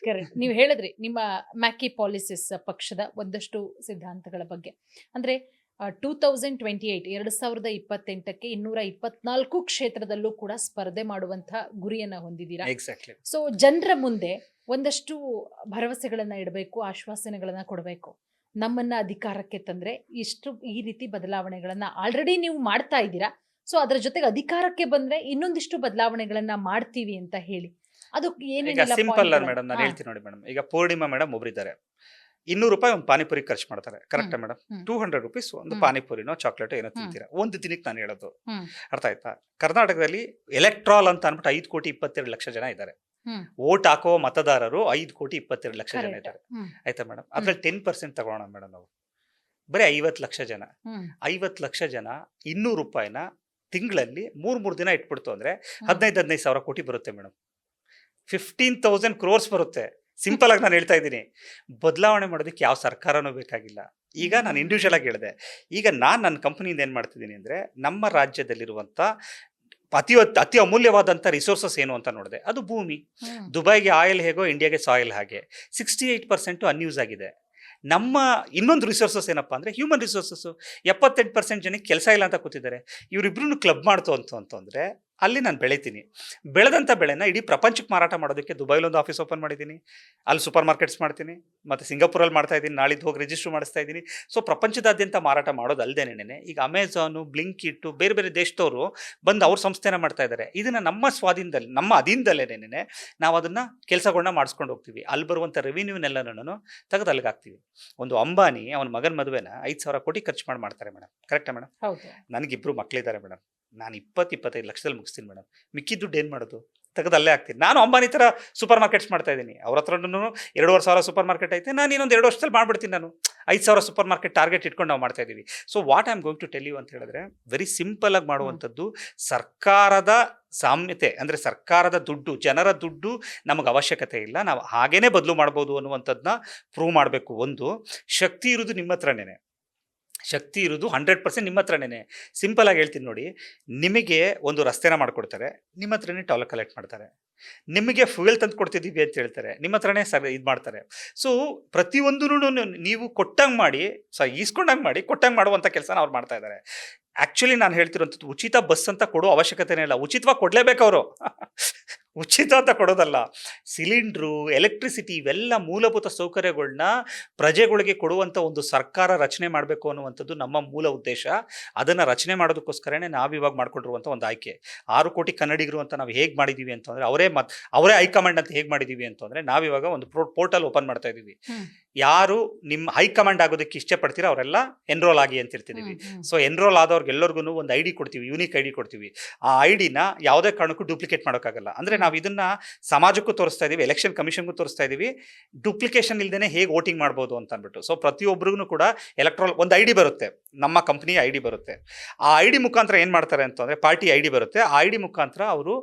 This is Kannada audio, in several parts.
ಕರೆಕ್ಟ್. ನೀವು ಹೇಳಿದ್ರಿ ನಿಮ್ಮ ಮ್ಯಾಕಿ ಪಾಲಿಸಿಸ್ ಪಕ್ಷದ ಒಂದಷ್ಟು ಸಿದ್ಧಾಂತಗಳ ಬಗ್ಗೆ. ಅಂದ್ರೆ 2028ಕ್ಕೆ 224 ಕ್ಷೇತ್ರದಲ್ಲೂ ಕೂಡ ಸ್ಪರ್ಧೆ ಮಾಡುವಂತಹ ಗುರಿಯನ್ನ ಹೊಂದಿದ್ದೀರಾ. ಎಕ್ಸಾಕ್ಟ್ಲಿ. ಸೊ ಜನರ ಮುಂದೆ ಒಂದಷ್ಟು ಭರವಸೆಗಳನ್ನ ಇಡಬೇಕು, ಆಶ್ವಾಸನೆಗಳನ್ನ ಕೊಡಬೇಕು. ನಮ್ಮನ್ನ ಅಧಿಕಾರಕ್ಕೆ ತಂದ್ರೆ ಈ ರೀತಿ ಬದಲಾವಣೆಗಳನ್ನ ಆಲ್ರೆಡಿ ನೀವು ಮಾಡ್ತಾ ಇದ್ದೀರಾ. ಸೊ ಅದರ ಜೊತೆಗೆ ಅಧಿಕಾರಕ್ಕೆ ಬಂದ್ರೆ ಇನ್ನೊಂದಿಷ್ಟು ಬದಲಾವಣೆಗಳನ್ನ ಮಾಡ್ತೀವಿ ಅಂತ ಹೇಳಿ. ಅದು ಈಗ ಏನೇನೆಲ್ಲ ಸಿಂಪಲ್ ಪಾಯಿಂಟ್ಗಳು? ಮೇಡಮ್, ನಾನು ಹೇಳ್ತೀನಿ ನೋಡಿ ಮೇಡಮ್. ಈಗ ಪೂರ್ಣಿಮಾ ಮೇಡಮ್ ಒಬ್ರಿದ್ದಾರೆ, 200 ರೂಪಾಯಿ ಒಂದು ಪಾನಿಪುರಿ ಖರ್ಚು ಮಾಡ್ತಾರೆ, ಕರೆಕ್ಟಾ ಮೇಡಮ್? ಹ್ಮ್. 200 ರುಪೀಸ್ ಒಂದು ಹ್ಮ್. ಪಾನಿಪುರಿನೋ ಚಾಕ್ಲೇಟೋ ಏನೋ ತಿಂತೀರಾ ಒಂದು ದಿನಕ್ಕೆ, ನಾನು ಹೇಳೋದು ಹ್ಮ್. ಅರ್ಥ ಆಯ್ತಾ? ಕರ್ನಾಟಕದಲ್ಲಿ ಎಲೆಕ್ಟ್ರಾಲ್ ಅಂತ ಅನ್ಬಿಟ್ಟು 5,22,00,000 ಜನ ಇದ್ದಾರೆ. ಹ್ಮ್. ವೋಟ್ ಹಾಕೋ ಮತದಾರರು 5,22,00,000 ಜನ Correct. ಇದ್ದಾರೆ, ಹ್ಮ್. ಆಯ್ತಾ ಮೇಡಮ್? ಅದ್ರಲ್ಲಿ 10% ತಗೊಳ್ಳೋಣ ಮೇಡಮ್. ನಾವು ಬರೀ 50 ಲಕ್ಷ ಜನ, ಹ್ಮ್. 50 ಲಕ್ಷ ಜನ 200 ರೂಪಾಯಿನ ತಿಂಗಳಲ್ಲಿ 3 ದಿನ ಇಟ್ಬಿಡ್ತು ಅಂದ್ರೆ ಹ್ಮ್. 15 ಸಾವಿರ ಕೋಟಿ ಬರುತ್ತೆ ಮೇಡಮ್. 15,000 crores ಬರುತ್ತೆ. ಸಿಂಪಲ್ ಆಗಿ ನಾನು ಹೇಳ್ತಾ ಇದ್ದೀನಿ. ಬದಲಾವಣೆ ಮಾಡೋದಕ್ಕೆ ಯಾವ ಸರ್ಕಾರನೂ ಬೇಕಾಗಿಲ್ಲ. ಈಗ ನಾನು ಇಂಡಿವಿಜುವಲ್ ಆಗಿ ಹೇಳಿದೆ. ಈಗ ನನ್ನ ಕಂಪನಿಯಿಂದ ಏನು ಮಾಡ್ತಿದ್ದೀನಿ ಅಂದರೆ, ನಮ್ಮ ರಾಜ್ಯದಲ್ಲಿರುವಂಥ ಅತಿ ಅಮೂಲ್ಯವಾದಂಥ ರಿಸೋರ್ಸಸ್ ಏನು ಅಂತ ನೋಡಿದೆ, ಅದು ಭೂಮಿ. ಹ್ಮ್. ದುಬೈಗೆ ಆಯಿಲ್ ಹೇಗೋ ಇಂಡಿಯಾಗೆ ಸಾಯಿಲ್ ಹಾಗೆ 68% ಅನ್ಯೂಸ್ ಆಗಿದೆ. ನಮ್ಮ ಇನ್ನೊಂದು ರಿಸೋರ್ಸಸ್ ಏನಪ್ಪ ಅಂದರೆ ಹ್ಯೂಮನ್ ರಿಸೋರ್ಸಸ್ಸು. 78% ಜನಕ್ಕೆ ಕೆಲಸ ಇಲ್ಲ ಅಂತ ಕೂತಿದ್ದಾರೆ. ಇವರಿಬ್ರು ಕ್ಲಬ್ ಮಾಡ್ತು ಅಂತಂದರೆ ಅಲ್ಲಿ ನಾನು ಬೆಳಿತೀನಿ. ಬೆಳೆದಂಥ ಬೆಳೆನ ಇಡೀ ಪ್ರಪಂಚಕ್ಕೆ ಮಾರಾಟ ಮಾಡೋದಕ್ಕೆ ದುಬೈಲೊಂದು ಆಫೀಸ್ ಓಪನ್ ಮಾಡಿದ್ದೀನಿ, ಅಲ್ಲಿ ಸೂಪರ್ ಮಾರ್ಕೆಟ್ಸ್ ಮಾಡ್ತೀನಿ, ಮತ್ತು ಸಿಂಗಾಪುರಲ್ಲಿ ಮಾಡ್ತಾ ಇದ್ದೀನಿ, ನಾಳಿದ್ದು ಹೋಗಿ ರಿಜಿಸ್ಟರ್ ಮಾಡಿಸ್ತಾ ಇದ್ದೀನಿ. ಸೊ ಪ್ರಪಂಚದಾದ್ಯಂತ ಮಾರಾಟ ಮಾಡೋದು ಅಲ್ಲದೇನೆ ಈಗ ಅಮೆಝಾನು, ಬ್ಲಿಂಕಿಟ್ಟು, ಬೇರೆ ಬೇರೆ ದೇಶದವರು ಬಂದು ಅವ್ರ ಸಂಸ್ಥೆನ ಮಾಡ್ತಾ ಇದ್ದಾರೆ. ಇದನ್ನು ನಮ್ಮ ಸ್ವಾಧೀನದಲ್ಲಿ, ನಮ್ಮ ಅಧೀನದಲ್ಲೇನೆ ನಾವು ಅದನ್ನು ಕೆಲಸಗಳನ್ನ ಮಾಡಿಸ್ಕೊಂಡು ಹೋಗ್ತೀವಿ. ಅಲ್ಲಿ ಬರುವಂಥ ರೆವಿನ್ಯೂನೆಲ್ಲನೂ ತೆಗೆದು ಅಲ್ಲಿಗೆ ಹಾಕ್ತೀವಿ. ಒಂದು ಅಂಬಾನಿ ಅವನ ಮಗನ ಮದುವೆನ 5,000 ಕೋಟಿ ಖರ್ಚು ಮಾಡ್ತಾರೆ ಮೇಡಮ್, ಕರೆಕ್ಟಾ ಮೇಡಮ್? ಹೌದು. ನನಗಿಬ್ಬರು ಮಕ್ಕಳಿದ್ದಾರೆ ಮೇಡಮ್. ನಾನು 20-25 ಲಕ್ಷದಲ್ಲಿ ಮುಗಿಸ್ತೀನಿ ಮೇಡಮ್. ಮಿಕ್ಕಿ ದುಡ್ಡು ಏನು ಮಾಡೋದು? ತೆಗೆದು ಅಲ್ಲೇ ಹಾಕ್ತೀನಿ. ನಾನು ಅಂಬಾನಿ ಥರ ಸೂಪರ್ ಮಾರ್ಕೆಟ್ಸ್ ಮಾಡ್ತಾ ಇದ್ದೀನಿ. ಅವ್ರ ಹತ್ರನೂ 2,500 ಸೂಪರ್ ಮಾರ್ಕೆಟ್ ಐತೆ. ನಾನು ಇನ್ನೊಂದು 2 ವರ್ಷದಲ್ಲಿ ಮಾಡ್ಬಿಡ್ತೀನಿ. ನಾನು 5,000 ಸೂಪರ್ ಮಾರ್ಕೆಟ್ ಟಾರ್ಗೆಟ್ ಇಟ್ಕೊಂಡು ನಾವು ಮಾಡ್ತಾ ಇದ್ದೀವಿ. So what I am going to tell you ಅಂತ ಹೇಳಿದ್ರೆ, ವೆರಿ ಸಿಂಪಲ್ ಆಗಿ ಮಾಡುವಂಥದ್ದು. ಸರ್ಕಾರದ ಸಾಮ್ಯತೆ ಅಂದರೆ ಸರ್ಕಾರದ ದುಡ್ಡು, ಜನರ ದುಡ್ಡು ನಮಗೆ ಅವಶ್ಯಕತೆ ಇಲ್ಲ, ನಾವು ಹಾಗೇನೆ ಬದಲು ಮಾಡ್ಬೋದು ಅನ್ನುವಂಥದ್ದನ್ನ ಪ್ರೂವ್ ಮಾಡಬೇಕು. ಒಂದು, ಶಕ್ತಿ ಇರೋದು ನಿಮ್ಮ ಹತ್ರನೇ, ಶಕ್ತಿ ಇರೋದು 100% ನಿಮ್ಮ ಹತ್ರನೇ. ಸಿಂಪಲ್ ಆಗಿ ಹೇಳ್ತೀನಿ ನೋಡಿ, ನಿಮಗೆ ಒಂದು ರಸ್ತೆನ ಮಾಡಿಕೊಡ್ತಾರೆ, ನಿಮ್ಮ ಹತ್ರನೇ ಟೋಲ್ ಕಲೆಕ್ಟ್ ಮಾಡ್ತಾರೆ. ನಿಮಗೆ ಫ್ಯೂಯಲ್ ತಂದು ಕೊಡ್ತಿದ್ದೀವಿ ಅಂತ ಹೇಳ್ತಾರೆ, ನಿಮ್ಮ ಹತ್ರನೇ ಇದು ಮಾಡ್ತಾರೆ. ಸೊ ಪ್ರತಿಯೊಂದೂ ನೀವು ಕೊಟ್ಟಂಗೆ ಮಾಡಿ, ಈಸ್ಕೊಂಡಂಗೆ ಮಾಡಿ, ಕೊಟ್ಟಂಗೆ ಮಾಡುವಂಥ ಕೆಲಸನ ಅವ್ರು ಮಾಡ್ತಾ ಇದ್ದಾರೆ. ಆ್ಯಕ್ಚುಲಿ ನಾನು ಹೇಳ್ತಿರೋಂಥದ್ದು ಉಚಿತ ಬಸ್ ಅಂತ ಕೊಡೋ ಅವಶ್ಯಕತೆನೇ ಇಲ್ಲ. ಉಚಿತವಾಗಿ ಕೊಡಲೇಬೇಕು ಅವರು. ಉಚಿತ ಅಂತ ಕೊಡೋದಲ್ಲ, ಸಿಲಿಂಡ್ರು, ಎಲೆಕ್ಟ್ರಿಸಿಟಿ, ಇವೆಲ್ಲ ಮೂಲಭೂತ ಸೌಕರ್ಯಗಳನ್ನ ಪ್ರಜೆಗಳಿಗೆ ಕೊಡುವಂಥ ಒಂದು ಸರ್ಕಾರ ರಚನೆ ಮಾಡಬೇಕು ಅನ್ನುವಂಥದ್ದು ನಮ್ಮ ಮೂಲ ಉದ್ದೇಶ. ಅದನ್ನು ರಚನೆ ಮಾಡೋದಕ್ಕೋಸ್ಕರನೇ ನಾವಿವಾಗ ಮಾಡ್ಕೊಂಡಿರುವಂಥ ಒಂದು ಆಯ್ಕೆ. 6 ಕೋಟಿ ಕನ್ನಡಿಗರು ಅಂತ ನಾವು ಹೇಗೆ ಮಾಡಿದ್ದೀವಿ ಅಂತಂದರೆ, ಅವರೇ ಹೈಕಮಾಂಡ್ ಅಂತ ಹೇಗೆ ಮಾಡಿದ್ದೀವಿ ಅಂತಂದರೆ, ನಾವಿವಾಗ ಒಂದು ಪೋರ್ಟಲ್ ಓಪನ್ ಮಾಡ್ತಾ ಇದ್ದೀವಿ. ಯಾರು ನಿಮ್ಮ ಹೈಕಮಾಂಡ್ ಆಗೋದಕ್ಕೆ ಇಷ್ಟಪಡ್ತೀರೋ ಅವರೆಲ್ಲ ಎನ್ರೋಲ್ ಆಗಿ ಅಂತ ಇರ್ತಿದ್ದೀವಿ. ಸೊ ಎನ್ರೋಲ್ ಆದವ್ರಿಗೆಲ್ಲರಿಗೂ ಒಂದು ID ಕೊಡ್ತೀವಿ, ಯೂನಿಕ್ ID ಕೊಡ್ತೀವಿ. ಆ ಐಡಿನ ಯಾವುದೇ ಕಾರಣಕ್ಕೂ ಡೂಪ್ಲಿಕೇಟ್ ಮಾಡೋಕ್ಕಾಗಲ್ಲ. ಅಂದರೆ ನಾವು ಇದನ್ನು ಸಮಾಜಕ್ಕೂ ತೋರಿಸ್ತಾ ಇದ್ದೀವಿ, ಎಲೆಕ್ಷನ್ ಕಮಿಷನ್ಗೂ ತೋರಿಸ್ತಾ ಇದ್ದೀವಿ, ಡೂಪ್ಲಿಕೇಶನ್ ಇಲ್ಲದೇ ಹೇಗೆ ವೋಟಿಂಗ್ ಮಾಡ್ಬೋದು ಅಂತ ಅಂದ್ಬಿಟ್ಟು. ಸೊ ಪ್ರತಿಯೊಬ್ಬರಿಗೂ ಕೂಡ ಎಲೆಕ್ಟ್ರಾಲ್ ಒಂದು ID ಬರುತ್ತೆ, ನಮ್ಮ ಕಂಪ್ನಿಯ ID ಬರುತ್ತೆ. ಆ ID ಮುಖಾಂತರ ಏನು ಮಾಡ್ತಾರೆ ಅಂತಂದರೆ, ಪಾರ್ಟಿ ID ಬರುತ್ತೆ. ಆ ID ಮುಖಾಂತರ ಅವರು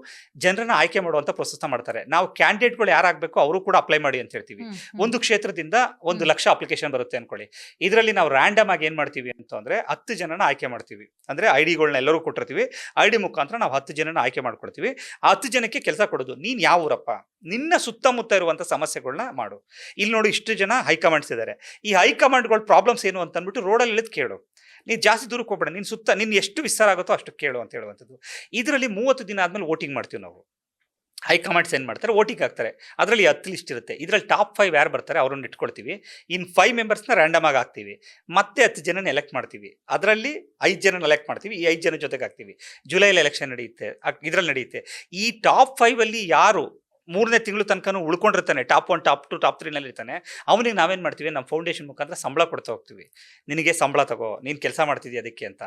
ಜನರನ್ನ ಆಯ್ಕೆ ಮಾಡುವಂಥ ಪ್ರೊಸೆಸ್ನ ಮಾಡ್ತಾರೆ. ನಾವು ಕ್ಯಾಂಡಿಡೇಟ್ಗಳು ಯಾರಾಗಬೇಕು ಅವರು ಕೂಡ ಅಪ್ಲೈ ಮಾಡಿ ಅಂತ ಹೇಳ್ತೀವಿ. ಒಂದು ಕ್ಷೇತ್ರದಿಂದ 1,00,000 ಅಪ್ಲಿಕೇಶನ್ ಬರುತ್ತೆ ಅನ್ಕೊಳ್ಳಿ. ಇದರಲ್ಲಿ ನಾವು ರ್ಯಾಂಡಮ್ ಆಗಿ ಏನು ಮಾಡ್ತೀವಿ ಅಂತಂದರೆ 10 ಜನನ ಆಯ್ಕೆ ಮಾಡ್ತೀವಿ. ಅಂದರೆ ಐಡಿಗಳನ್ನ ಎಲ್ಲರೂ ಕೊಟ್ಟಿರ್ತೀವಿ. ID ಮುಖಾಂತರ ನಾವು 10 ಜನನ ಆಯ್ಕೆ ಮಾಡ್ಕೊಡ್ತೀವಿ. ಆ 10 ಜನಕ್ಕೆ ಕೆಲಸ ಕೊಡೋದು, ನೀನು ಯಾವ ಊರಪ್ಪ, ನಿನ್ನ ಸುತ್ತಮುತ್ತ ಇರುವಂಥ ಸಮಸ್ಯೆಗಳನ್ನ ಮಾಡು. ಇಲ್ಲಿ ನೋಡಿ ಇಷ್ಟು ಜನ ಹೈಕಮಾಂಡ್ಸ್ ಇದ್ದಾರೆ, ಈ ಹೈಕಮಾಂಡ್ಗಳ ಪ್ರಾಬ್ಲಮ್ಸ್ ಏನು ಅಂತ ಅಂದ್ಬಿಟ್ಟು ರೋಡಲ್ಲಿ ಇಳಿದು ಕೇಳು. ನೀನು ಜಾಸ್ತಿ ದೂರಕ್ಕೆ ಹೋಗ್ಬೇಡ, ನಿನ್ನ ಎಷ್ಟು ವಿಸ್ತಾರ ಆಗುತ್ತೋ ಅಷ್ಟು ಕೇಳು ಅಂತ ಹೇಳುವಂಥದ್ದು. ಇದರಲ್ಲಿ 30 ದಿನ ಆದಮೇಲೆ ವೋಟಿಂಗ್ ಮಾಡ್ತೀವಿ ನಾವು. ಹೈಕಮಾಂಡ್ಸ್ ಏನು ಮಾಡ್ತಾರೆ, ವೋಟಿಂಗ್ ಹಾಕ್ತಾರೆ. ಅದರಲ್ಲಿ 10 ಲಿಸ್ಟ್ ಇರುತ್ತೆ. ಇದರಲ್ಲಿ ಟಾಪ್ 5 ಯಾರು ಬರ್ತಾರೆ ಅವ್ರನ್ನ ಇಟ್ಕೊಳ್ತೀವಿ. ಇನ್ನು 5 ಮೆಂಬರ್ಸ್ನ ರ್ಯಾಂಡಮ್ ಆಗಿ ಹಾಕ್ತೀವಿ. ಮತ್ತೆ 10 ಜನನ ಎಲೆಕ್ಟ್ ಮಾಡ್ತೀವಿ. ಅದರಲ್ಲಿ 5 ಜನನ ಎಲೆಕ್ಟ್ ಮಾಡ್ತೀವಿ. ಈ 5 ಜನ ಜೊತೆಗೆ ಹಾಕ್ತೀವಿ. ಜುಲೈಲಿ ಎಲೆಕ್ಷನ್ ನಡೆಯುತ್ತೆ, ಇದರಲ್ಲಿ ನಡೆಯುತ್ತೆ. ಈ ಟಾಪ್ 5ಅಲ್ಲಿ ಯಾರು 3ನೇ ತಿಂಗಳು ತನಕ ಉಳ್ಕೊಂಡಿರ್ತಾನೆ, ಟಾಪ್ 1, ಟಾಪ್ 2, ಟಾಪ್ 3ನಲ್ಲಿ ಇರ್ತಾನೆ, ಅವನಿಗೆ ನಾವೇನು ಮಾಡ್ತೀವಿ, ನಮ್ಮ ಫೌಂಡೇಶನ್ ಮುಖಾಂತರ ಸಂಬಳ ಕೊಡ್ತಾ ಹೋಗ್ತೀವಿ. ನಿನಗೆ ಸಂಬಳ ತಗೋ, ನೀನು ಕೆಲಸ ಮಾಡ್ತಿದ್ದೀಯ ಅದಕ್ಕೆ ಅಂತ.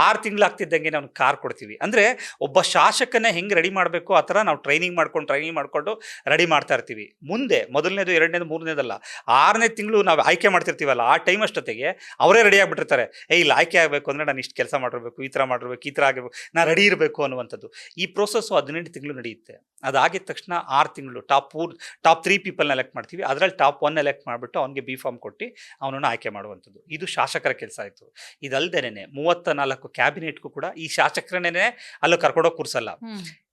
6 ತಿಂಗಳು ಆಗ್ತಿದ್ದಂಗೆ ನಾವು ಕಾರ್ ಕೊಡ್ತೀವಿ. ಅಂದರೆ ಒಬ್ಬ ಶಾಸಕನ ಹೆಂಗೆ ರೆಡಿ ಮಾಡಬೇಕು ಆ ಥರ ನಾವು ಟ್ರೈನಿಂಗ್ ಮಾಡಿಕೊಂಡು ರೆಡಿ ಮಾಡ್ತಾ ಇರ್ತೀವಿ. ಮುಂದೆ 1ನೇದು 2ನೇದು 3ನೇದಲ್ಲ, 6ನೇ ತಿಂಗಳು ನಾವು ಆಯ್ಕೆ ಮಾಡ್ತಿರ್ತೀವಲ್ಲ, ಆ ಟೈಮ್ ಅಷ್ಟೊತ್ತಿಗೆ ಅವರೇ ರೆಡಿ ಆಗಿಬಿಟ್ಟಿರ್ತಾರೆ. ಇಲ್ಲ ಆಯ್ಕೆ ಆಗಬೇಕು ಅಂದರೆ ನಾನು ಇಷ್ಟು ಕೆಲಸ ಮಾಡಿರ್ಬೇಕು, ಈ ಥರ ಮಾಡಿರ್ಬೇಕು, ಈ ಥರ ಆಗಿರ್ಬೇಕು, ನಾನು ರೆಡಿ ಇರಬೇಕು ಅನ್ನುವಂಥದ್ದು. ಈ ಪ್ರೋಸೆಸ್ಸು 18 ತಿಂಗಳು ನಡೆಯುತ್ತೆ. ಅದಾಗಿದ ತಕ್ಷಣ 6 ತಿಂಗಳು ಟಾಪ್ 3 ಪೀಪಲ್ನ ಎಲೆಕ್ಟ್ ಮಾಡ್ತೀವಿ. ಅದರಲ್ಲಿ ಟಾಪ್ 1 ಎಲೆಕ್ಟ್ ಮಾಡಿಬಿಟ್ಟು ಅವನಿಗೆ B ಫಾರ್ಮ್ ಕೊಟ್ಟು ಅವನನ್ನು ಆಯ್ಕೆ ಮಾಡುವಂಥದ್ದು. ಇದು ಶಾಸಕರ ಕೆಲಸ ಆಯಿತು. ಇದಲ್ದೇನೆ 34 ಕ್ಯಾಬಿನೆಟ್ಗೂ ಕೂಡ ಈ ಶಾಸಕರನ್ನೇ ಅಲ್ಲೂ ಕರ್ಕೊಂಡೋಗಿ ಕೂರಿಸಲ್ಲ.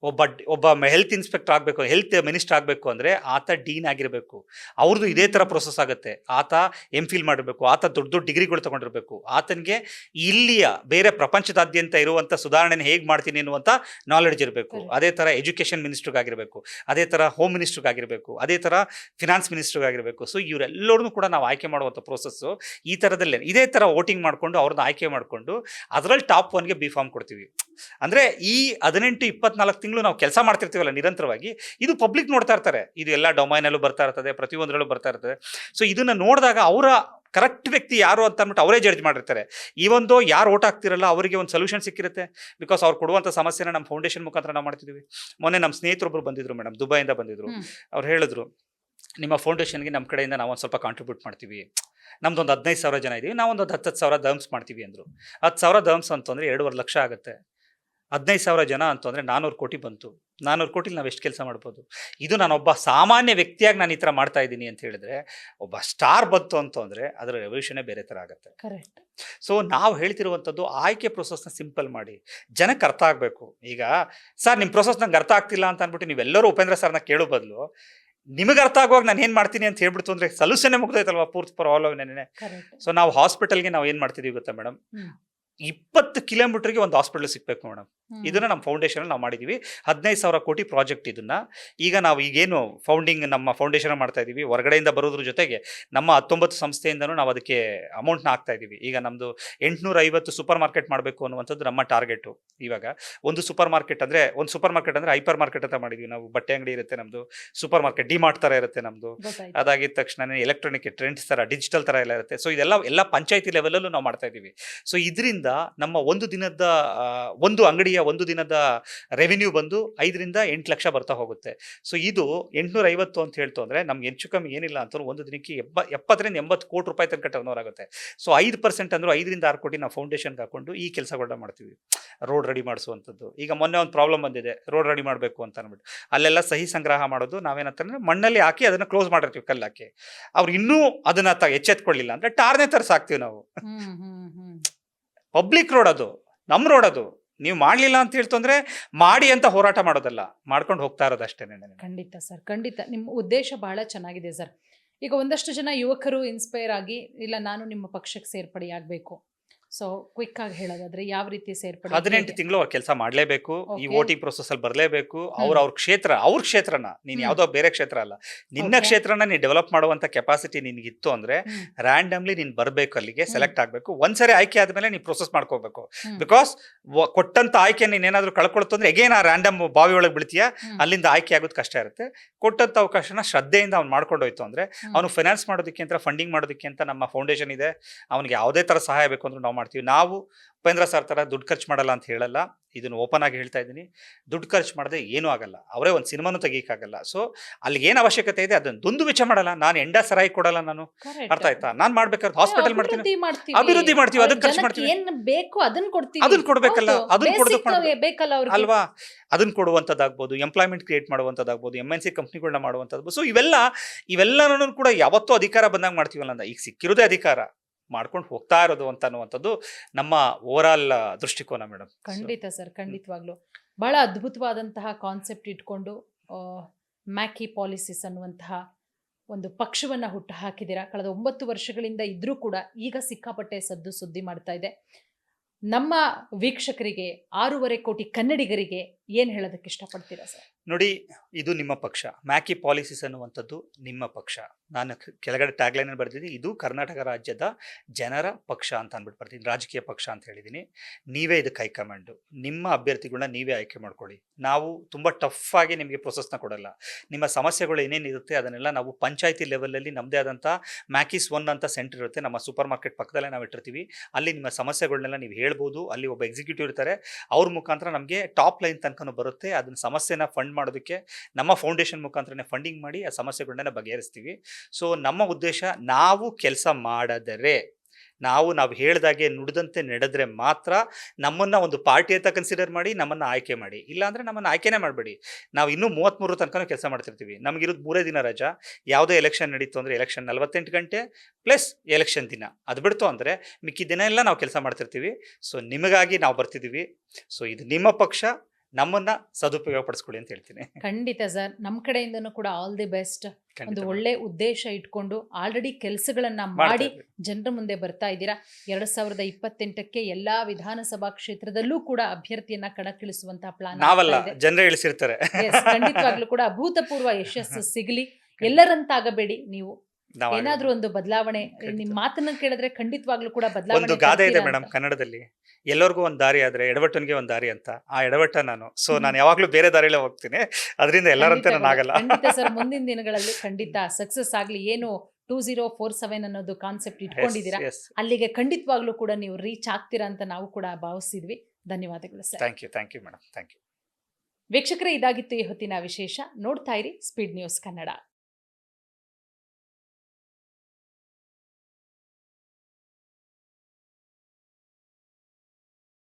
ಒಬ್ಬ ಹೆಲ್ತ್ ಇನ್ಸ್ಪೆಕ್ಟರ್ ಆಗಬೇಕು, ಹೆಲ್ತ್ ಮಿನಿಸ್ಟರ್ ಆಗಬೇಕು ಅಂದರೆ ಆತ ಡೀನ್ ಆಗಿರಬೇಕು. ಅವ್ರದ್ದು ಇದೇ ಥರ ಪ್ರೊಸೆಸ್ ಆಗುತ್ತೆ. ಆತ MPhil ಮಾಡಿರಬೇಕು, ಆತ ದೊಡ್ಡ ದೊಡ್ಡ ಡಿಗ್ರಿಗಳು ತೊಗೊಂಡಿರಬೇಕು, ಆತನಿಗೆ ಇಲ್ಲಿಯ ಬೇರೆ ಪ್ರಪಂಚದಾದ್ಯಂತ ಇರುವಂಥ ಸುಧಾರಣೆನ ಹೇಗೆ ಮಾಡ್ತೀನಿ ಅನ್ನುವಂಥ ನಾಲೆಡ್ಜ್ ಇರಬೇಕು. ಅದೇ ಥರ ಎಜುಕೇಷನ್ ಮಿನಿಸ್ಟ್ರಿಗಾಗಿರಬೇಕು, ಅದೇ ಥರ ಹೋಮ್ ಮಿನಿಸ್ಟ್ರಿಗಾಗಿರಬೇಕು, ಅದೇ ಥರ ಫಿನಾನ್ಸ್ ಮಿನಿಸ್ಟ್ರಿಗಾಗಿರಬೇಕು. ಸೊ ಇವರೆಲ್ಲರನ್ನೂ ಕೂಡ ನಾವು ಆಯ್ಕೆ ಮಾಡುವಂಥ ಪ್ರೋಸೆಸ್ಸು ಈ ಥರದಲ್ಲೇ ಇದೇ ಥರ ವೋಟಿಂಗ್ ಮಾಡಿಕೊಂಡು ಅವ್ರನ್ನ ಆಯ್ಕೆ ಮಾಡಿಕೊಂಡು ಅದರಲ್ಲಿ ಟಾಪ್ 1ಗೆ B.Pharm ಕೊಡ್ತೀವಿ. ಅಂದರೆ ಈ 18-24 ತಿಂಗಳು ನಾವು ಕೆಲಸ ಮಾಡ್ತಿರ್ತೀವಲ್ಲ ನಿರಂತರವಾಗಿ, ಇದು ಪಬ್ಲಿಕ್ ನೋಡ್ತಾ ಇರ್ತಾರೆ. ಇದು ಎಲ್ಲ ಡೊಮೈನಲ್ಲೂ ಬರ್ತಾ ಇರ್ತದೆ, ಪ್ರತಿಯೊಂದರಲ್ಲೂ ಬರ್ತಾ ಇರ್ತದೆ. ಸೊ ಇದನ್ನು ನೋಡಿದಾಗ ಅವರ ಕರೆಕ್ಟ್ ವ್ಯಕ್ತಿ ಯಾರು ಅಂತ ಅಂದ್ಬಿಟ್ಟು ಅವರೇ ಜಡ್ಜ್ ಮಾಡಿರ್ತಾರೆ. ಈ ಒಂದು ಯಾರು ಓಟ್ ಆಗ್ತಿರಲ್ಲ ಅವರಿಗೆ ಒಂದು ಸೊಲ್ಯೂಷನ್ ಸಿಕ್ಕಿರುತ್ತೆ. ಬಿಕಾಸ್ ಅವ್ರು ಕೊಡುವಂಥ ಸಮಸ್ಯೆನ ನಮ್ಮ ಫೌಂಡೇಶನ್ ಮುಖಾಂತರ ನಾವು ಮಾಡ್ತಿದ್ದೀವಿ. ಮೊನ್ನೆ ನಮ್ಮ ಸ್ನೇಹಿತರೊಬ್ಬರು ಬಂದಿದ್ರು ಮೇಡಮ್, ದುಬೈಯಿಂದ ಬಂದಿದ್ರು. ಅವ್ರು ಹೇಳಿದ್ರು, ನಿಮ್ಮ ಫೌಂಡೇಶನ್ಗೆ ನಮ್ಮ ಕಡೆಯಿಂದ ನಾವು ಒಂದು ಸ್ವಲ್ಪ ಕಾಂಟ್ರಿಬ್ಯೂಟ್ ಮಾಡ್ತೀವಿ, ನಮ್ದೊಂದು 15,000 ಜನ ಇದ್ದೀವಿ, ನಾವೊಂದು 10,000 ದರ್ಮ್ಸ್ ಮಾಡ್ತೀವಿ ಅಂದರು. 10,000 ದರ್ಮ್ಸ್ ಅಂತಂದರೆ 2.5 ಲಕ್ಷ ಆಗುತ್ತೆ. 15,000 ಜನ ಅಂತಂದರೆ 400 ಕೋಟಿ ಬಂತು. 400 ಕೋಟಿಲಿ ನಾವು ಎಷ್ಟು ಕೆಲಸ ಮಾಡ್ಬೋದು? ಇದು ನಾನೊಬ್ಬ ಸಾಮಾನ್ಯ ವ್ಯಕ್ತಿಯಾಗಿ ನಾನು ಈ ಥರ ಮಾಡ್ತಾ ಇದ್ದೀನಿ ಅಂತ ಹೇಳಿದ್ರೆ, ಒಬ್ಬ ಸ್ಟಾರ್ ಬಂತು ಅಂತಂದರೆ ಅದರ ರೆವಲ್ಯೂಷನ್ನೇ ಬೇರೆ ಥರ ಆಗುತ್ತೆ. ಕರೆಕ್ಟ್. ಸೊ ನಾವು ಹೇಳ್ತಿರುವಂಥದ್ದು ಆಯ್ಕೆ ಪ್ರೊಸೆಸ್ನ ಸಿಂಪಲ್ ಮಾಡಿ, ಜನಕ್ಕೆ ಅರ್ಥ ಆಗಬೇಕು. ಈಗ ಸರ್ ನಿಮ್ಮ ಪ್ರೊಸೆಸ್ ನಂಗೆ ಅರ್ಥ ಆಗ್ತಿಲ್ಲ ಅಂತ ಅಂದ್ಬಿಟ್ಟು ನೀವೆಲ್ಲರೂ ಉಪೇಂದ್ರ ಸರ್ನ ಕೇಳೋ ಬದಲು ನಿಮಗೆ ಅರ್ಥ ಆಗುವಾಗ ನಾನು ಏನು ಮಾಡ್ತೀನಿ ಅಂತ ಹೇಳ್ಬಿಡ್ತು ಅಂದರೆ ಸೊಲ್ಯೂಷನ್ನೇ ಮುಗ್ದೈತಲ್ವಾ ಪೂರ್ತಿ ಪ್ರಾಬ್ಲಮ್ನೇ. ಸೊ ನಾವು ಹಾಸ್ಪಿಟಲ್ಗೆ ನಾವು ಏನು ಮಾಡ್ತಿದ್ದೀವಿ ಗೊತ್ತಾ ಮೇಡಮ್, 20 ಕಿಲೋಮೀಟರ್ಗೆ ಒಂದು ಹಾಸ್ಪಿಟಲ್ ಸಿಗಬೇಕು ಮೇಡಮ್. ಇದನ್ನು ನಮ್ಮ ಫೌಂಡೇಶನ್ ನಾವು ಮಾಡಿದ್ದೀವಿ. 15,000 ಕೋಟಿ ಪ್ರಾಜೆಕ್ಟ್. ಇದನ್ನು ಈಗ ನಾವು ಈಗೇನು ನಮ್ಮ ಫೌಂಡೇಶನ್ ಮಾಡ್ತಾ ಇದ್ದೀವಿ, ಹೊರಗಡೆಯಿಂದ ಬರೋದ್ರ ಜೊತೆಗೆ ನಮ್ಮ 19 ಸಂಸ್ಥೆಯಿಂದನೂ ನಾವು ಅದಕ್ಕೆ ಅಮೌಂಟ್ನ ಹಾಕ್ತಾ ಇದ್ದೀವಿ. ಈಗ ನಮ್ಮದು 850 ಸೂಪರ್ ಮಾರ್ಕೆಟ್ ಮಾಡಬೇಕು ಅನ್ನುವಂಥದ್ದು ನಮ್ಮ ಟಾರ್ಗೆಟು. ಇವಾಗ ಒಂದು ಸೂಪರ್ ಮಾರ್ಕೆಟ್ ಅಂದರೆ ಹೈಪರ್ ಮಾರ್ಕೆಟ್ ಅಂತ ಮಾಡಿದ್ವಿ ನಾವು. ಬಟ್ಟೆ ಅಂಗಡಿ ಇರುತ್ತೆ ನಮ್ಮದು, ಸೂಪರ್ ಮಾರ್ಕೆಟ್ ಡಿಮಾರ್ಟ್ ಥರ ಇರುತ್ತೆ ನಮ್ಮದು. ಅದಾಗಿದ ತಕ್ಷಣ ಎಲೆಕ್ಟ್ರಾನಿಕ್ ಟ್ರೆಂಡ್ಸ್ ಥರ, ಡಿಜಿಟಲ್ ಥರ ಎಲ್ಲ ಇರುತ್ತೆ. ಸೊ ಇದೆಲ್ಲ ಪಂಚಾಯತಿ ಲೆವೆಲಲ್ಲೂ ನಾವು ಮಾಡ್ತಾ ಇದ್ದೀವಿ. ಸೊ ಇದರಿಂದ ನಮ್ಮ ಒಂದು ಅಂಗಡಿಯ ಒಂದು ದಿನದ ರೆವಿನ್ಯೂ ಬಂದು 5ರಿಂದ 8 ಲಕ್ಷ ಬರ್ತಾ ಹೋಗುತ್ತೆ. ಸೊ ಇದು 850 ಅಂತ ಹೇಳ್ತು ಅಂದರೆ ನಮ್ಗೆ ಹೆಚ್ಚು ಕಮ್ಮಿ ಏನಿಲ್ಲ ಅಂತ ಒಂದು ದಿನಕ್ಕೆ 70ರಿಂದ 80 ಕೋಟಿ ರೂಪಾಯಿ ತನಕ ಟರ್ನ್ ಆಗುತ್ತೆ. ಸೊ 5% ಅಂದರೂ 5ರಿಂದ 6 ಕೋಟಿ ನಾವು ಫೌಂಡೇಶನ್ಗೆ ಹಾಕೊಂಡು ಈ ಕೆಲಸಗಳನ್ನ ಮಾಡ್ತೀವಿ. ರೋಡ್ ರೆಡಿ ಮಾಡಿಸುವಂಥದ್ದು. ಈಗ ಮೊನ್ನೆ ಒಂದು ಪ್ರಾಬ್ಲಮ್ ಬಂದಿದೆ, ರೋಡ್ ರೆಡಿ ಮಾಡಬೇಕು ಅಂತ ಅಂದ್ಬಿಟ್ಟು ಅಲ್ಲೆಲ್ಲ ಸಹಿ ಸಂಗ್ರಹ ಮಾಡೋದು. ನಾವೇನಂತಂದ್ರೆ ಮಣ್ಣಲ್ಲಿ ಹಾಕಿ ಅದನ್ನು ಕ್ಲೋಸ್ ಮಾಡಿರ್ತೀವಿ, ಕಲ್ಲು ಹಾಕಿ. ಅವ್ರು ಇನ್ನೂ ಅದನ್ನ ಎಚ್ಚೆತ್ಕೊಳ್ಳಿಲ್ಲ ಅಂದರೆ ಟಾರ್ನೇ ತರಿಸಾಕ್ತೀವಿ ನಾವು. ಪಬ್ಲಿಕ್ ರೋಡ್ ಅದು, ನಮ್ಮ ರೋಡ್ ಅದು. ನೀವು ಮಾಡಲಿಲ್ಲ ಅಂತ ಹೇಳ್ತಂದ್ರೆ ಮಾಡಿ ಅಂತ ಹೋರಾಟ ಮಾಡೋದಲ್ಲ, ಮಾಡ್ಕೊಂಡು ಹೋಗ್ತಾ ಇರೋದು ಅಷ್ಟೇ. ಖಂಡಿತ ಸರ್, ಖಂಡಿತ ನಿಮ್ಮ ಉದ್ದೇಶ ಬಹಳ ಚೆನ್ನಾಗಿದೆ ಸರ್. ಈಗ ಒಂದಷ್ಟು ಜನ ಯುವಕರು ಇನ್ಸ್ಪೈರ್ ಆಗಿ, ಇಲ್ಲ ನಾನು ನಿಮ್ಮ ಪಕ್ಷಕ್ಕೆ ಸೇರ್ಪಡೆಯಾಗಬೇಕು. ಸೊ ಕ್ವಿಕ್ ಆಗಿ ಹೇಳೋದಾದ್ರೆ ಯಾವ ರೀತಿ ಸೇರ್ಪಡೆ? 18 ತಿಂಗಳು ಅವ್ರು ಕೆಲಸ ಮಾಡಲೇಬೇಕು, ಈ ವೋಟಿಂಗ್ ಪ್ರೊಸೆಸ್ ಅಲ್ಲಿ ಬರಲೇಬೇಕು. ಅವ್ರ ಕ್ಷೇತ್ರನ, ನೀನು ಯಾವುದೋ ಬೇರೆ ಕ್ಷೇತ್ರ ಅಲ್ಲ, ನಿನ್ನ ಕ್ಷೇತ್ರನ ನೀನು ಡೆವಲಪ್ ಮಾಡುವಂತ ಕೆಪಾಸಿಟಿ ನಿನ್ಗಿತ್ತು ಅಂದ್ರೆ ರ್ಯಾಂಡಮ್ಲಿ ನೀನು ಬರಬೇಕು, ಅಲ್ಲಿಗೆ ಸೆಲೆಕ್ಟ್ ಆಗಬೇಕು. ಒಂದ್ಸರಿ ಆಯ್ಕೆ ಆದ್ಮೇಲೆ ನೀನು ಪ್ರೊಸೆಸ್ ಮಾಡ್ಕೋಬೇಕು. ಬಿಕಾಸ್ ಕೊಟ್ಟಂತ ಆಯ್ಕೆ ನೀನೇನಾದ್ರೂ ಕಳ್ಕೊಳ್ತು ಅಂದ್ರೆ ಎಗೇನ್ ಆ ರ್ಯಾಂಡಮ್ ಬಾವಿ ಒಳಗೆ ಬೀಳ್ತೀಯಾ, ಅಲ್ಲಿಂದ ಆಯ್ಕೆ ಆಗೋದು ಕಷ್ಟ ಇರುತ್ತೆ. ಕೊಟ್ಟಂತ ಅವಕಾಶನ ಶ್ರದ್ಧೆಯಿಂದ ಅವ್ನು ಮಾಡ್ಕೊಂಡೋಯ್ತು ಅಂದ್ರೆ, ಅವನು ಫೈನಾನ್ಸ್ ಮಾಡೋದಕ್ಕೆ ಅಂತ, ಫಂಡಿಂಗ್ ಮಾಡೋದಕ್ಕೆ ಅಂತ ನಮ್ಮ ಫೌಂಡೇಶನ್ ಇದೆ. ಅವನಿಗೆ ಯಾವುದೇ ತರ ಸಹಾಯ ಬೇಕು ಅಂದ್ರೆ ನಾವು ಮಾಡ್ತೀವಿ. ನಾವು ಉಪೇಂದ್ರ ಸರ್ ಥರ ದುಡ್ಡು ಖರ್ಚು ಮಾಡಲ್ಲ ಅಂತ ಹೇಳಲ್ಲ, ಇದನ್ನು ಓಪನ್ ಆಗಿ ಹೇಳ್ತಾ ಇದ್ದೀನಿ. ದುಡ್ಡು ಖರ್ಚು ಮಾಡದೆ ಏನೂ ಆಗಲ್ಲ, ಅವರೇ ಒಂದು ಸಿನಿಮಾನು ತೆಗಿಯಕ್ಕಾಗಲ್ಲ. ಸೊ ಅಲ್ಲಿಗೆ ಏನು ಅವಶ್ಯಕತೆ ಇದೆ ಅದನ್ನು ದುಂದು ವೆಚ್ಚ ಮಾಡಲ್ಲ. ನಾನು ಎಂಡ ಸರಾಯಿ ಕೊಡಲ್ಲ, ನಾನು ಅರ್ಥ ಆಯ್ತಾ? ನಾನು ಮಾಡ್ಬೇಕಾದ್ರೆ ಹಾಸ್ಪಿಟಲ್ ಮಾಡ್ತೀನಿ, ಅಭಿವೃದ್ಧಿ ಮಾಡ್ತೀವಿ, ಅದನ್ನ ಖರ್ಚು ಮಾಡ್ತೀವಿ. ಅದನ್ನ ಕೊಡ್ಬೇಕಲ್ಲ, ಅದನ್ನ ಕೊಡೋದು ಅಲ್ವಾ? ಅದನ್ನ ಕೊಡುವಂಥದ್ದಾಗ್ಬೋದು, ಎಂಪ್ಲಾಯ್ಮೆಂಟ್ ಕ್ರಿಯೇಟ್ ಮಾಡುವಂಥದ್ದಾಗ್ಬೋದು, MNC ಕಂಪ್ನಿಗಳನ್ನ ಮಾಡುವಂಥದ್ದು. ಸೊ ಇವೆಲ್ಲನೂ ಕೂಡ ಯಾವತ್ತೂ ಅಧಿಕಾರ ಬಂದಾಗ ಮಾಡ್ತೀವಲ್ಲ, ಈಗ ಸಿಕ್ಕಿರೋದೇ ಅಧಿಕಾರ ಮಾಡ್ಕೊಂಡು ಹೋಗ್ತಾ ಇರೋದು ಅಂತ ಅನ್ನುವಂಥದ್ದು ನಮ್ಮ ಓವರ್ ಆಲ್ ದೃಷ್ಟಿಕೋನ ಮೇಡಮ್. ಖಂಡಿತ ಸರ್, ಖಂಡಿತವಾಗ್ಲು ಬಹಳ ಅದ್ಭುತವಾದಂತಹ ಕಾನ್ಸೆಪ್ಟ್ ಇಟ್ಕೊಂಡು ಮ್ಯಾಕಿ ಪಾಲಿಸಿಸ್ ಅನ್ನುವಂತಹ ಒಂದು ಪಕ್ಷವನ್ನ ಹುಟ್ಟು ಹಾಕಿದ್ದೀರಾ. ಕಳೆದ 9 ವರ್ಷಗಳಿಂದ ಇದ್ರೂ ಕೂಡ ಈಗ ಸಿಕ್ಕಾಪಟ್ಟೆ ಸುದ್ದಿ ಮಾಡ್ತಾ ಇದೆ. ನಮ್ಮ ವೀಕ್ಷಕರಿಗೆ, 6.5 ಕೋಟಿ ಕನ್ನಡಿಗರಿಗೆ ಏನು ಹೇಳೋದಕ್ಕೆ ಇಷ್ಟಪಡ್ತೀರಾ ಸರ್? ನೋಡಿ, ಇದು ನಿಮ್ಮ ಪಕ್ಷ. ಮ್ಯಾಕಿ ಪಾಲಿಸಿಸ್ ಅನ್ನುವಂಥದ್ದು ನಿಮ್ಮ ಪಕ್ಷ. ನಾನು ಕೆಳಗಡೆ ಟ್ಯಾಗ್ಲೈನ್ ಬರ್ತಿದ್ದೀನಿ, ಇದು ಕರ್ನಾಟಕ ರಾಜ್ಯದ ಜನರ ಪಕ್ಷ ಅಂತ ಅಂದ್ಬಿಟ್ಟು ಬರ್ತೀನಿ, ರಾಜಕೀಯ ಪಕ್ಷ ಅಂತ ಹೇಳಿದ್ದೀನಿ. ನೀವೇ ಇದಕ್ಕೆ ಹೈಕಮಾಂಡು, ನಿಮ್ಮ ಅಭ್ಯರ್ಥಿಗಳನ್ನ ನೀವೇ ಆಯ್ಕೆ ಮಾಡ್ಕೊಳ್ಳಿ. ನಾವು ತುಂಬ ಟಫ್ ಆಗಿ ನಿಮಗೆ ಪ್ರೊಸೆಸ್ನ ಕೊಡಲ್ಲ. ನಿಮ್ಮ ಸಮಸ್ಯೆಗಳು ಏನೇನಿರುತ್ತೆ ಅದನ್ನೆಲ್ಲ ನಾವು ಪಂಚಾಯತಿ ಲೆವೆಲಲ್ಲಿ ನಮ್ಮದೇ ಆದಂಥ ಮ್ಯಾಕಿಸ್ 1 ಅಂತ ಸೆಂಟರ್ ಇರುತ್ತೆ, ನಮ್ಮ ಸೂಪರ್ ಮಾರ್ಕೆಟ್ ಪಕ್ಕದಲ್ಲೇ ನಾವು ಇಟ್ಟಿರ್ತೀವಿ. ಅಲ್ಲಿ ನಿಮ್ಮ ಸಮಸ್ಯೆಗಳನ್ನೆಲ್ಲ ನೀವು ಹೇಳ್ಬೋದು. ಅಲ್ಲಿ ಒಬ್ಬ ಎಕ್ಸಿಕ್ಯೂಟಿವ್ ಇರ್ತಾರೆ, ಅವ್ರ ಮುಖಾಂತರ ನಮಗೆ ಟಾಪ್ ಲೈನ್ ತನಕ ಬರುತ್ತೆ. ಅದನ್ನ ಸಮಸ್ಯೆನ ಫಂಡ್ ಮಾಡೋದಕ್ಕೆ ನಮ್ಮ ಫೌಂಡೇಶನ್ ಮುಖಾಂತರನೇ ಫಂಡಿಂಗ್ ಮಾಡಿ ಆ ಸಮಸ್ಯೆಗಳನ್ನ ಬಗೆಹರಿಸ್ತೀವಿ. ಸೊ ನಮ್ಮ ಉದ್ದೇಶ, ನಾವು ಕೆಲಸ ಮಾಡಿದರೆ, ನಾವು ಹೇಳ್ದಾಗೆ ನುಡಿದಂತೆ ನಡೆದ್ರೆ ಮಾತ್ರ ನಮ್ಮನ್ನ ಒಂದು ಪಾರ್ಟಿ ಅಂತ ಕನ್ಸಿಡರ್ ಮಾಡಿ ನಮ್ಮನ್ನ ಆಯ್ಕೆ ಮಾಡಿ. ಇಲ್ಲಾಂದ್ರೆ ನಮ್ಮನ್ನ ಆಯ್ಕೆನೇ ಮಾಡಬೇಡಿ. ನಾವು ಇನ್ನೂ 33 ತನಕ ಕೆಲಸ ಮಾಡ್ತಿರ್ತೀವಿ. ನಮಗಿರೋದು 3 ದಿನ ರಜಾ. ಯಾವುದೇ ಎಲೆಕ್ಷನ್ ನಡೀತು ಅಂದರೆ ಎಲೆಕ್ಷನ್ 48 ಗಂಟೆ ಪ್ಲಸ್ ಎಲೆಕ್ಷನ್ ದಿನ, ಅದು ಬಿಡ್ತು ಅಂದರೆ ಮಿಕ್ಕಿ ದಿನ ಎಲ್ಲ ನಾವು ಕೆಲಸ ಮಾಡ್ತಿರ್ತೀವಿ. ಸೊ ನಿಮಗಾಗಿ ನಾವು ಬರ್ತಿದ್ದೀವಿ. ಸೊ ಇದು ನಿಮ್ಮ ಪಕ್ಷ, ನಮ್ಮನ್ನ ಸದುಪಯೋಗ ಪಡಿಸ್ಕೊಳ್ಳಿ ಅಂತ ಹೇಳ್ತೀನಿ. ಖಂಡಿತ ಸರ್, ನಮ್ಮ ಕಡೆಯಿಂದನೂ ಕೂಡ ಆಲ್ ದಿ ಬೆಸ್ಟ್. ಖಂಡಿತ ಒಂದು madam. ಒಳ್ಳೆ ಉದ್ದೇಶ ಇಟ್ಕೊಂಡು ಆಲ್ರೆಡಿ ಕೆಲಸಗಳನ್ನ ಮಾಡ್ತಾ ಮಾಡಿ ಇದ್ದೀವಿ. ಜನರ ಮುಂದೆ ಬರ್ತಾ ಇದ್ದೀರಾ. 2028ಕ್ಕೆ ಎಲ್ಲಾ ವಿಧಾನಸಭಾ ಕ್ಷೇತ್ರದಲ್ಲೂ ಕೂಡ ಅಭ್ಯರ್ಥಿಯನ್ನ ಕಣಕ್ಕಿಳಿಸುವಂತ ಪ್ಲಾನ್ ನಾವಲ್ಲ, ಜನರೇ ಇಳಿಸಿರ್ತಾರೆ. ಖಂಡಿತವಾಗ್ಲೂ ಕೂಡ ಅಭೂತಪೂರ್ವ ಯಶಸ್ಸು ಸಿಗಲಿ. ಎಲ್ಲರಂತಾಗಬೇಡಿ ನೀವು. ನಾವ್ ಏನಾದ್ರೂ ಒಂದು ಬದಲಾವಣೆ, ಖಂಡಿತ. ನಿಮ್ ಮಾತನ್ನ ಕೇಳಿದ್ರೆ ಖಂಡಿತವಾಗ್ಲೂ ಕೂಡ ಒಂದು ಬದಲಾವಣೆ ಗಾದೆ ಇದೆ ತರ್ತೀರಾ ಮೇಡಮ್ ಅಂತ. ಕನ್ನಡದಲ್ಲಿ, ಎಲ್ಲರಿಗೂ ಒಂದು ದಾರಿ ಆದ್ರೆ ಎಡವಟ್ಟನಿಗೆ ಒಂದು ದಾರಿ ಅಂತ. ಆ ಎಡವಟ್ಟ ನಾನು. ಸೊ ನಾನು ಯಾವಾಗ್ಲೂ ಬೇರೆ ದಾರಿಲೇ ಹೋಗ್ತೀನಿ. ಅದರಿಂದ ಎಲ್ಲರಂತೆ ನಾನು ಆಗಲ್ಲ. ಖಂಡಿತ ಸರ್, ಮುಂದಿನ ದಿನಗಳಲ್ಲಿ ಖಂಡಿತ ಸಕ್ಸಸ್ ಆಗ್ಲಿ. ಏನು 2047 ಅನ್ನೋದು ಕಾನ್ಸೆಪ್ಟ್ ಇಟ್ಕೊಂಡಿದ್ದೀರಾ, ಅಲ್ಲಿಗೆ ಖಂಡಿತವಾಗ್ಲೂ ಕೂಡ ನೀವು ರೀಚ್ ಆಗ್ತೀರಾ ಅಂತ ನಾವು ಕೂಡ ಭಾವಿಸಿದ್ವಿ. ಧನ್ಯವಾದಗಳು sir. Thank you madam, thank you. ವೀಕ್ಷಕರೇ, ಇದಾಗಿತ್ತು ಈ ಹೊತ್ತಿನ ವಿಶೇಷ. ನೋಡ್ತಾ ಇರಿ ಸ್ಪೀಡ್ ನ್ಯೂಸ್ ಕನ್ನಡ.